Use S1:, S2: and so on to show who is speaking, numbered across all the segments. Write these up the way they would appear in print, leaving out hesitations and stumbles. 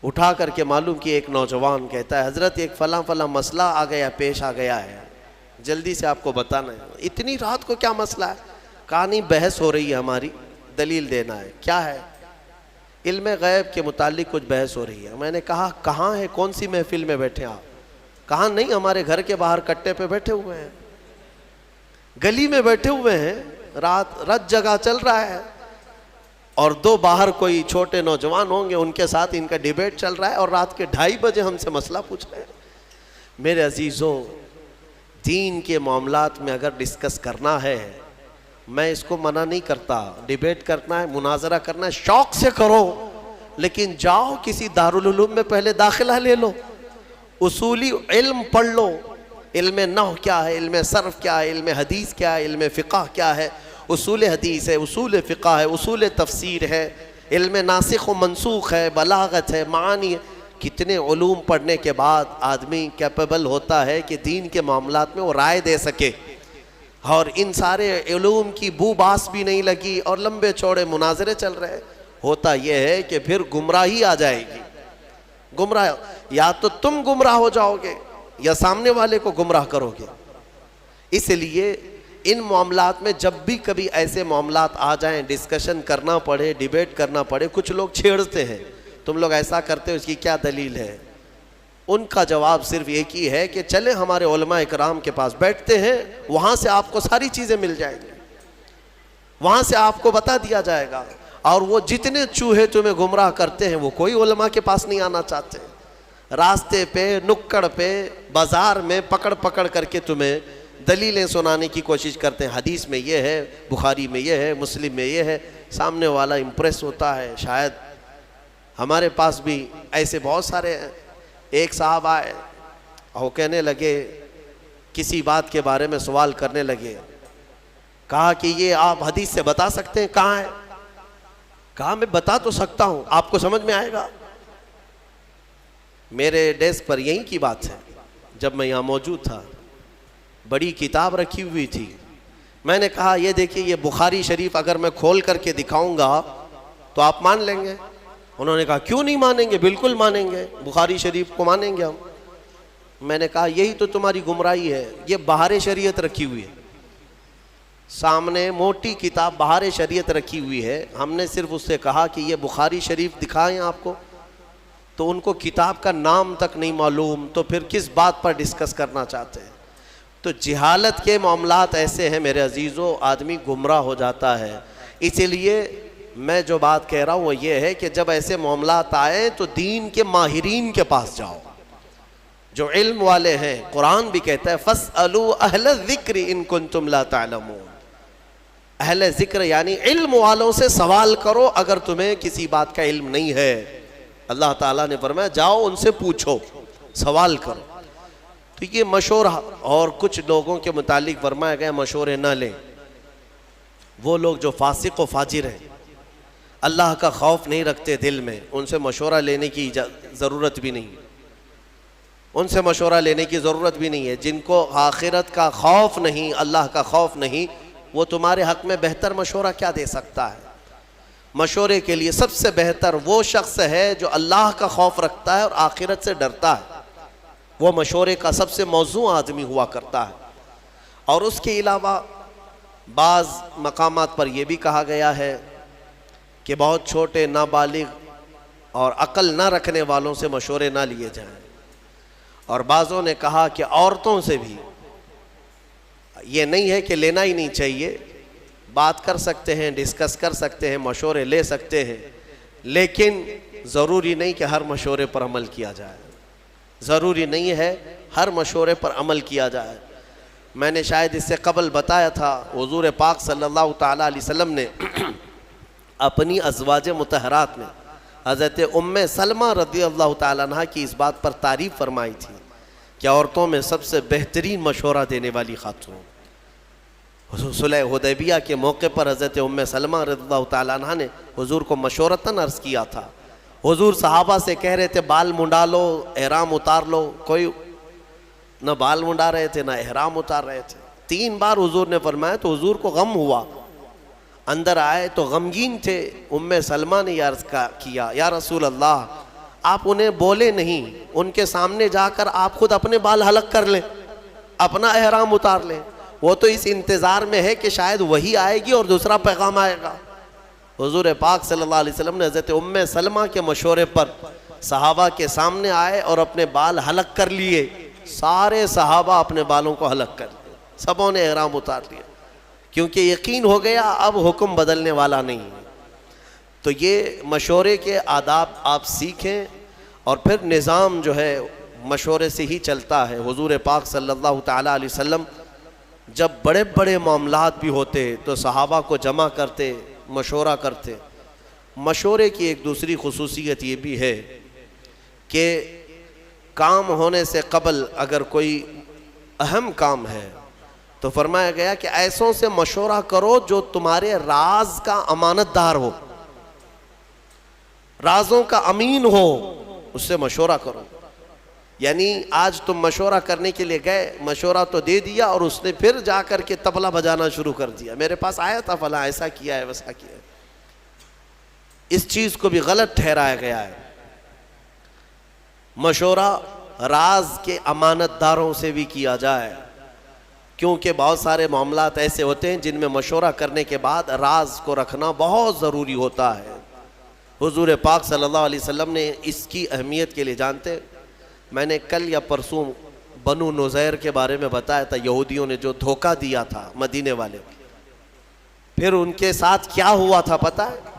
S1: اٹھا کر کے معلوم کہ ایک نوجوان کہتا ہے حضرت ایک فلاں فلاں مسئلہ پیش آ گیا ہے، جلدی سے آپ کو بتانا ہے۔ اتنی رات کو کیا مسئلہ ہے؟ کہا نہیں بحث ہو رہی ہے ہماری، دلیل دینا ہے۔ کیا ہے؟ علم غیب کے متعلق کچھ بحث ہو رہی ہے۔ میں نے کہا کہاں ہے، کون سی محفل میں بیٹھے آپ؟ کہا نہیں ہمارے گھر کے باہر کٹے پہ بیٹھے ہوئے ہیں، گلی میں بیٹھے ہوئے ہیں، رات جگہ چل رہا ہے، اور دو باہر کوئی چھوٹے نوجوان ہوں گے، ان کے ساتھ ان کا ڈیبیٹ چل رہا ہے، اور رات کے 2:30 بجے ہم سے مسئلہ پوچھ رہے ہیں۔ میرے عزیزوں، دین کے معاملات میں اگر ڈسکس کرنا ہے، میں اس کو منع نہیں کرتا، ڈیبیٹ کرنا ہے، مناظرہ کرنا ہے، شوق سے کرو، لیکن جاؤ کسی دارالعلوم میں پہلے داخلہ لے لو، اصولی علم پڑھ لو، علم نحو کیا ہے، علم صرف کیا ہے، علم حدیث کیا ہے، علم فقہ کیا ہے، اصول حدیث ہے، اصول فقہ ہے، اصول تفسیر ہے، علم ناسخ و منسوخ ہے، بلاغت ہے، معانی ہے۔ کتنے علوم پڑھنے کے بعد آدمی کیپیبل ہوتا ہے کہ دین کے معاملات میں وہ رائے دے سکے، اور ان سارے علوم کی بو باس بھی نہیں لگی اور لمبے چوڑے مناظرے چل رہے۔ ہوتا یہ ہے کہ پھر گمراہی آ جائے گی، گمراہ، یا تو تم گمراہ ہو جاؤ گے یا سامنے والے کو گمراہ کرو گے۔ اس لیے ان معاملات میں جب بھی کبھی ایسے معاملات آ جائیں، ڈسکشن کرنا پڑے، ڈیبیٹ کرنا پڑے، کچھ لوگ چھیڑتے ہیں تم لوگ ایسا کرتے ہو، اس کی کیا دلیل ہے؟ ان کا جواب صرف ایک ہی ہے کہ چلے ہمارے علماء اکرام کے پاس بیٹھتے ہیں، وہاں سے آپ کو ساری چیزیں مل جائیں گی، وہاں سے آپ کو بتا دیا جائے گا۔ اور وہ جتنے چوہے تمہیں گمراہ کرتے ہیں وہ کوئی علماء کے پاس نہیں آنا چاہتے، راستے پہ، نکڑ پہ، بازار میں پکڑ پکڑ کر کے تمہیں دلیلیں سنانے کی کوشش کرتے ہیں، حدیث میں یہ ہے، بخاری میں یہ ہے، مسلم میں یہ ہے۔ سامنے والا امپریس ہوتا ہے۔ شاید ہمارے پاس بھی ایسے بہت سارے ہیں۔ ایک صاحب آئے اور کہنے لگے، کسی بات کے بارے میں سوال کرنے لگے، کہا کہ یہ آپ حدیث سے بتا سکتے ہیں کہاں ہے؟ کہا میں بتا تو سکتا ہوں، آپ کو سمجھ میں آئے گا؟ میرے ڈیسک پر یہیں کی بات ہے، جب میں یہاں موجود تھا بڑی کتاب رکھی ہوئی تھی، میں نے کہا یہ دیکھیے یہ بخاری شریف اگر میں کھول کر کے دکھاؤں گا تو آپ مان لیں گے؟ انہوں نے کہا کیوں نہیں مانیں گے، بالکل مانیں گے، بخاری شریف کو مانیں گے ہم۔ میں نے کہا یہی تو تمہاری گمراہی ہے، یہ بہار شریعت رکھی ہوئی ہے، سامنے موٹی کتاب بہار شریعت رکھی ہوئی ہے، ہم نے صرف اس سے کہا کہ یہ بخاری شریف دکھائیں آپ کو، تو ان کو کتاب کا نام تک نہیں معلوم، تو پھر کس بات پر ڈسکس کرنا چاہتے ہیں؟ تو جہالت کے معاملات ایسے ہیں میرے عزیزوں، آدمی گمراہ ہو جاتا ہے۔ اسی لیے میں جو بات کہہ رہا ہوں وہ یہ ہے کہ جب ایسے معاملات آئیں تو دین کے ماہرین کے پاس جاؤ، جو علم والے ہیں۔ قرآن بھی کہتا ہے فَاسْأَلُوا أَهْلَ الذِّكْرِ إِن كُنتُمْ لَا تَعْلَمُونَ، اہل ذکر یعنی علم والوں سے سوال کرو اگر تمہیں کسی بات کا علم نہیں ہے۔ اللہ تعالیٰ نے فرمایا جاؤ ان سے پوچھو، سوال کرو۔ تو یہ مشورہ، اور کچھ لوگوں کے متعلق فرمایا گیا مشورے نہ لیں، وہ لوگ جو فاسق و فاجر ہیں، اللہ کا خوف نہیں رکھتے دل میں، ان سے مشورہ لینے کی ضرورت بھی نہیں، ان سے مشورہ لینے کی ضرورت بھی نہیں ہے۔ جن کو آخرت کا خوف نہیں، اللہ کا خوف نہیں، وہ تمہارے حق میں بہتر مشورہ کیا دے سکتا ہے؟ مشورے کے لیے سب سے بہتر وہ شخص ہے جو اللہ کا خوف رکھتا ہے اور آخرت سے ڈرتا ہے، وہ مشورے کا سب سے موزوں آدمی ہوا کرتا ہے۔ اور اس کے علاوہ بعض مقامات پر یہ بھی کہا گیا ہے کہ بہت چھوٹے نابالغ اور عقل نہ رکھنے والوں سے مشورے نہ لیے جائیں، اور بعضوں نے کہا کہ عورتوں سے بھی یہ نہیں ہے کہ لینا ہی نہیں چاہیے، بات کر سکتے ہیں، ڈسکس کر سکتے ہیں، مشورے لے سکتے ہیں، لیکن ضروری نہیں کہ ہر مشورے پر عمل کیا جائے، ضروری نہیں ہے ہر مشورے پر عمل کیا جائے۔ میں نے شاید اس سے قبل بتایا تھا، حضور پاک صلی اللہ تعالیٰ علیہ وسلم نے اپنی ازواج مطہرات میں حضرت ام سلمہ رضی اللہ تعالیٰ عنہ کی اس بات پر تعریف فرمائی تھی کہ عورتوں میں سب سے بہترین مشورہ دینے والی خاتون۔ صلح حدیبیہ کے موقع پر حضرت ام سلمہ رضی اللہ تعالیٰ عنہ نے حضور کو مشورتاً عرض کیا تھا۔ حضور صحابہ سے کہہ رہے تھے بال منڈا لو، احرام اتار لو، کوئی نہ بال منڈا رہے تھے نہ احرام اتار رہے تھے۔ 3 بار حضور نے فرمایا تو حضور کو غم ہوا، اندر آئے تو غمگین تھے۔ ام سلمہ نے یہ عرض کیا یا رسول اللہ، آپ انہیں بولے نہیں، ان کے سامنے جا کر آپ خود اپنے بال حلق کر لیں، اپنا احرام اتار لیں. وہ تو اس انتظار میں ہے کہ شاید وہی آئے گی اور دوسرا پیغام آئے گا. حضور پاک صلی اللہ علیہ وسلم نے حضرت ام سلمہ کے مشورے پر صحابہ کے سامنے آئے اور اپنے بال حلق کر لیے. سارے صحابہ اپنے بالوں کو حلق کر لیے، سبوں نے احرام اتار لیا، کیونکہ یقین ہو گیا اب حکم بدلنے والا نہیں. تو یہ مشورے کے آداب آپ سیکھیں، اور پھر نظام جو ہے مشورے سے ہی چلتا ہے. حضور پاک صلی اللہ تعالیٰ علیہ وسلم جب بڑے بڑے معاملات بھی ہوتے تو صحابہ کو جمع کرتے، مشورہ کرتے. مشورے کی ایک دوسری خصوصیت یہ بھی ہے کہ کام ہونے سے قبل اگر کوئی اہم کام ہے تو فرمایا گیا کہ ایسوں سے مشورہ کرو جو تمہارے راز کا امانت دار ہو، رازوں کا امین ہو، اس سے مشورہ کرو. یعنی آج تم مشورہ کرنے کے لیے گئے، مشورہ تو دے دیا اور اس نے پھر جا کر کے طبلہ بجانا شروع کر دیا، میرے پاس آیا تھا فلاں ایسا کیا ہے ویسا کیا ہے. اس چیز کو بھی غلط ٹھہرایا گیا ہے. مشورہ راز کے امانت داروں سے بھی کیا جائے، کیونکہ بہت سارے معاملات ایسے ہوتے ہیں جن میں مشورہ کرنے کے بعد راز کو رکھنا بہت ضروری ہوتا ہے. حضور پاک صلی اللہ علیہ وسلم نے اس کی اہمیت کے لیے جانتے. میں نے کل یا پرسوں بنو نذیر کے بارے میں بتایا تھا، یہودیوں نے جو دھوکہ دیا تھا مدینے والے، پھر ان کے ساتھ کیا ہوا تھا پتہ ہے؟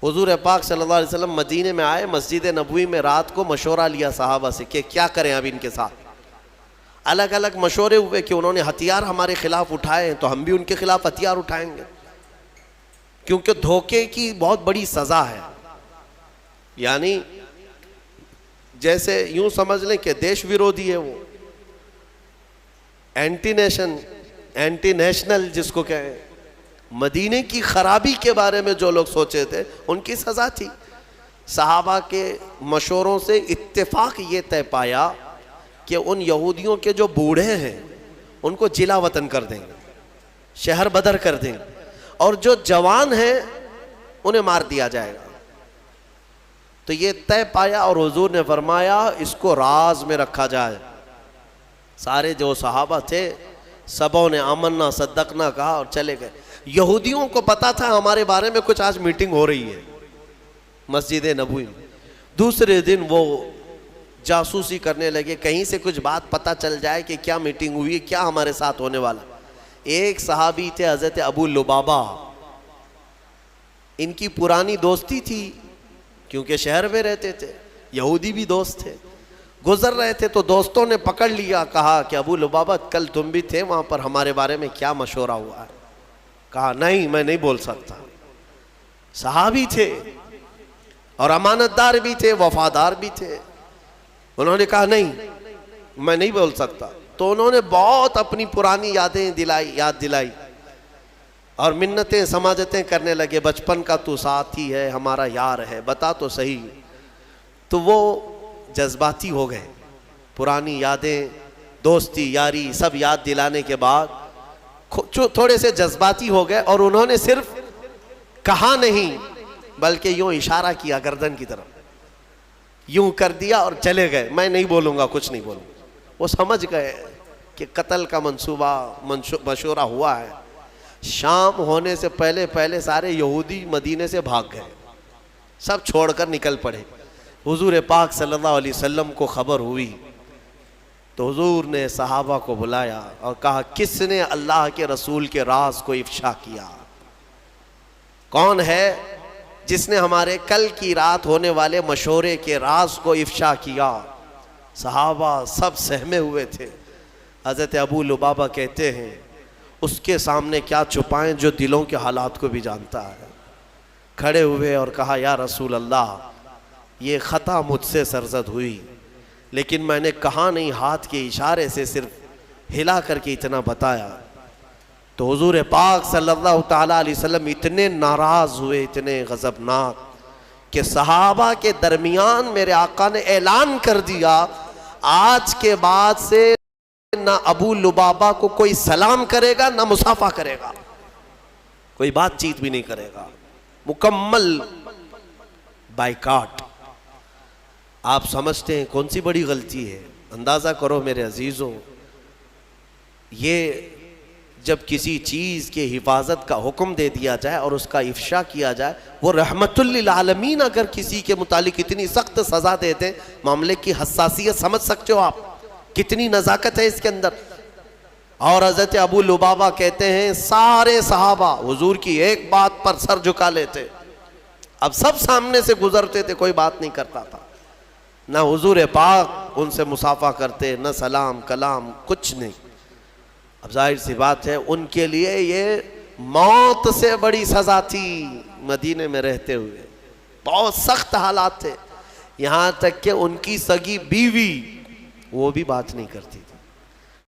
S1: حضور پاک صلی اللہ علیہ وسلم مدینے میں آئے، مسجد نبوی میں رات کو مشورہ لیا صحابہ سے کہ کیا کریں اب ان کے ساتھ. الگ الگ مشورے ہوئے کہ انہوں نے ہتھیار ہمارے خلاف اٹھائے ہیں تو ہم بھی ان کے خلاف ہتھیار اٹھائیں گے، کیونکہ دھوکے کی بہت بڑی سزا ہے. یعنی جیسے یوں سمجھ لیں کہ دیش ویرودھی ہے، وہ اینٹی نیشنل جس کو کہیں. مدینے کی خرابی کے بارے میں جو لوگ سوچے تھے ان کی سزا تھی. صحابہ کے مشوروں سے اتفاق یہ طے پایا کہ ان یہودیوں کے جو بوڑھے ہیں ان کو جلا وطن کر دیں گے، شہر بدر کر دیں گے، اور جو جوان ہیں انہیں مار دیا جائے گا. تو یہ طے پایا اور حضور نے فرمایا اس کو راز میں رکھا جائے. سارے جو صحابہ تھے سبوں نے آمنا صدقنا کہا اور چلے گئے. یہودیوں کو پتا تھا ہمارے بارے میں کچھ آج میٹنگ ہو رہی ہے مسجد نبوی میں. دوسرے دن وہ جاسوسی کرنے لگے، کہیں سے کچھ بات پتا چل جائے کہ کیا میٹنگ ہوئی، کیا ہمارے ساتھ ہونے والا. ایک صحابی تھے حضرت ابو لبابہ، ان کی پرانی دوستی تھی کیونکہ شہر میں رہتے تھے، یہودی بھی دوست تھے. گزر رہے تھے تو دوستوں نے پکڑ لیا، کہا کہ ابو لبابہ کل تم بھی تھے وہاں پر، ہمارے بارے میں کیا مشورہ ہوا ہے؟ کہا نہیں میں نہیں بول سکتا. صحابی تھے اور امانت دار بھی تھے، وفادار بھی تھے. انہوں نے کہا نہیں میں نہیں بول سکتا. تو انہوں نے بہت اپنی پرانی یادیں یاد دلائی اور منتیں سماجتیں کرنے لگے. بچپن کا تو ساتھی ہے، ہمارا یار ہے، بتا تو صحیح. تو وہ جذباتی ہو گئے. پرانی یادیں، دوستی، یاری سب یاد دلانے کے بعد تھوڑے سے جذباتی ہو گئے اور انہوں نے صرف کہا نہیں بلکہ یوں اشارہ کیا گردن کی طرف، یوں کر دیا اور چلے گئے. میں نہیں بولوں گا، کچھ نہیں بولوں گا. وہ سمجھ گئے کہ قتل کا منصوبہ مشورہ ہوا ہے. شام ہونے سے پہلے سارے یہودی مدینے سے بھاگ گئے، سب چھوڑ کر نکل پڑے. حضور پاک صلی اللہ علیہ وسلم کو خبر ہوئی تو حضور نے صحابہ کو بلایا اور کہا کس نے اللہ کے رسول کے راز کو افشا کیا؟ کون ہے جس نے ہمارے کل کی رات ہونے والے مشورے کے راز کو افشا کیا؟ صحابہ سب سہمے ہوئے تھے. حضرت ابو لبابہ کہتے ہیں اس کے سامنے کیا چھپائیں جو دلوں کے حالات کو بھی جانتا ہے. کھڑے ہوئے اور کہا یا رسول اللہ یہ خطا مجھ سے سرزد ہوئی، لیکن میں نے کہا نہیں، ہاتھ کے اشارے سے صرف ہلا کر کے اتنا بتایا. تو حضور پاک صلی اللہ تعالیٰ علیہ وسلم اتنے ناراض ہوئے، اتنے غضبناک کہ صحابہ کے درمیان میرے آقا نے اعلان کر دیا آج کے بعد سے نہ ابو لبابہ کو کوئی سلام کرے گا نہ مصافحہ کرے گا، کوئی بات چیت بھی نہیں کرے گا. مکمل بائیکاٹ. آپ سمجھتے ہیں کون سی بڑی غلطی ہے؟ اندازہ کرو میرے عزیزوں، یہ جب کسی چیز کے حفاظت کا حکم دے دیا جائے اور اس کا افشا کیا جائے، وہ رحمت للعالمین اگر کسی کے متعلق اتنی سخت سزا دیتے، معاملے کی حساسیت سمجھ سکتے ہو آپ، کتنی نزاکت ہے اس کے اندر۔ اور حضرت ابو لبابہ کہتے ہیں سارے صحابہ حضور کی ایک بات پر سر جھکا لیتے، اب سب سامنے سے گزرتے تھے، کوئی بات نہیں کرتا تھا، نہ حضور پاک ان سے مصافحہ کرتے، نہ سلام کلام، کچھ نہیں۔ اب ظاہر سی بات ہے ان کے لیے یہ موت سے بڑی سزا تھی، مدینے میں رہتے ہوئے بہت سخت حالات تھے، یہاں تک کہ ان کی سگی بیوی وہ بھی بات نہیں کرتی تھی۔